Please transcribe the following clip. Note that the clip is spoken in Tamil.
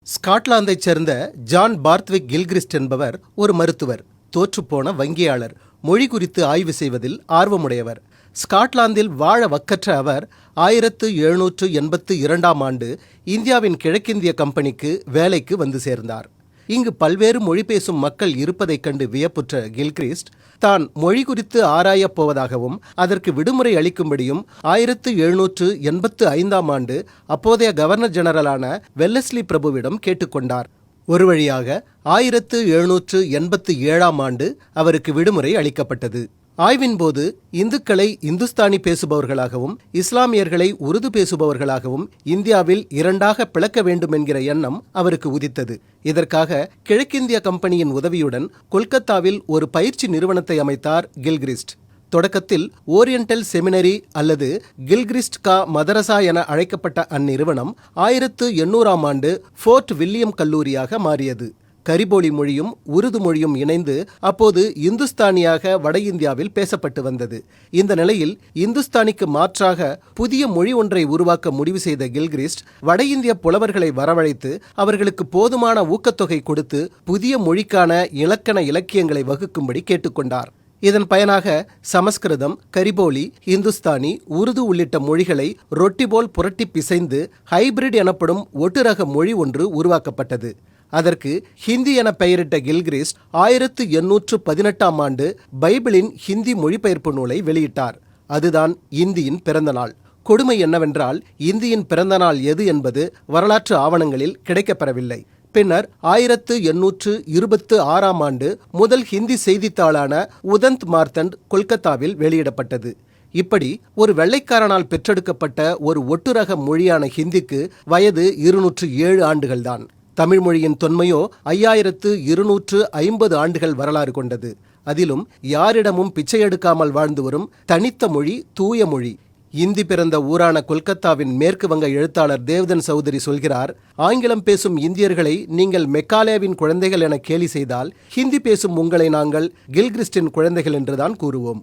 ஸ்காட்லாந்தைச் சேர்ந்த ஜான் பார்த்விக் கில்கிறிஸ்ட் என்பவர் ஒரு மருத்துவர், தோற்றுப்போன வங்கியாளர், மொழி குறித்து ஆய்வு செய்வதில் ஆர்வமுடையவர். ஸ்காட்லாந்தில் வாழ வக்கற்ற அவர் 1782ஆம் ஆண்டு இந்தியாவின் கிழக்கிந்திய கம்பெனிக்கு வேலைக்கு வந்து சேர்ந்தார். இங்கு பல்வேறு மொழி பேசும் மக்கள் இருப்பதைக் கண்டு வியப்புற்ற கில்கிறிஸ்ட் தான் மொழி குறித்து ஆராயப் போவதாகவும் அதற்கு விடுமுறை அளிக்கும்படியும் 1785ஆம் ஆண்டு அப்போதைய கவர்னர் ஜெனரலான வெல்லஸ்லி பிரபுவிடம் கேட்டுக்கொண்டார். ஒரு வழியாக 1787ஆம் ஆண்டு அவருக்கு விடுமுறை அளிக்கப்பட்டது. ஆய்வின்போது இந்துக்களை இந்துஸ்தானி பேசுபவர்களாகவும் இஸ்லாமியர்களை உருது பேசுபவர்களாகவும் இந்தியாவில் இரண்டாக பிளக்க வேண்டும் என்கிற எண்ணம் அவருக்கு உதித்தது. இதற்காக கிழக்கிந்திய கம்பெனியின் உதவியுடன் கொல்கத்தாவில் ஒரு பயிற்சி நிறுவனத்தை அமைத்தார் கில்கிறிஸ்ட். தொடக்கத்தில் ஓரியண்டல் செமினரி அல்லது கில்கிறிஸ்ட் கா மதரசா என அழைக்கப்பட்ட அந்நிறுவனம் 1800ஆம் ஆண்டு ஃபோர்ட் வில்லியம் கல்லூரியாக மாறியது. கரிபோலி மொழியும் உருது மொழியும் இணைந்து அப்போது இந்துஸ்தானியாக வட இந்தியாவில் பேசப்பட்டு வந்தது. இந்த நிலையில் இந்துஸ்தானிக்கு மாற்றாக புதிய மொழி ஒன்றை உருவாக்க முடிவு செய்த கில்கிறிஸ்ட் வட இந்திய புலவர்களை வரவழைத்து அவர்களுக்கு போதுமான ஊக்கத்தொகை கொடுத்து புதிய மொழிக்கான இலக்கண இலக்கியங்களை வகுக்கும்படி கேட்டுக்கொண்டார். இதன் பயனாக சமஸ்கிருதம், கரிபோலி, இந்துஸ்தானி, உருது உள்ளிட்ட மொழிகளை ரொட்டி போல் புரட்டி பிசைந்து ஹைபிரிட் எனப்படும் ஒட்டுரக மொழி ஒன்று உருவாக்கப்பட்டது. அதற்கு ஹிந்தி என பெயரிட்ட கில்கிறிஸ்ட் 1818ஆம் ஆண்டு பைபிளின் ஹிந்தி மொழிபெயர்ப்பு நூலை வெளியிட்டார். அதுதான் இந்தியின் பிறந்த நாள். கொடுமை என்னவென்றால் இந்தியின் பிறந்த நாள் எது என்பது வரலாற்று ஆவணங்களில் கிடைக்கப்பெறவில்லை. பின்னர் 1826ஆம் ஆண்டு முதல் ஹிந்தி செய்தித்தாளான உதந்த் மார்த்தண்ட் கொல்கத்தாவில் வெளியிடப்பட்டது. இப்படி ஒரு வெள்ளைக்காரனால் பெற்றெடுக்கப்பட்ட ஒரு ஒட்டுரக மொழியான ஹிந்திக்கு வயது 207 ஆண்டுகள்தான். தமிழ் மொழியின் தொன்மையோ 5250 ஆண்டுகள் வரலாறு கொண்டது. அதிலும் யாரிடமும் பிச்சை எடுக்காமல் வாழ்ந்து வரும் தனித்த மொழி தூய மொழி. இந்தி பிறந்த ஊரான கொல்கத்தாவின் மேற்கு வங்க எழுத்தாளர் தேவ்தன் சௌதரி சொல்கிறார், ஆங்கிலம் பேசும் இந்தியர்களை நீங்கள் மெக்காலேவின் குழந்தைகள் என கேலி செய்தால் ஹிந்தி பேசும் உங்களை நாங்கள் கில்கிறிஸ்டின் குழந்தைகள் என்றுதான் கூறுவோம்.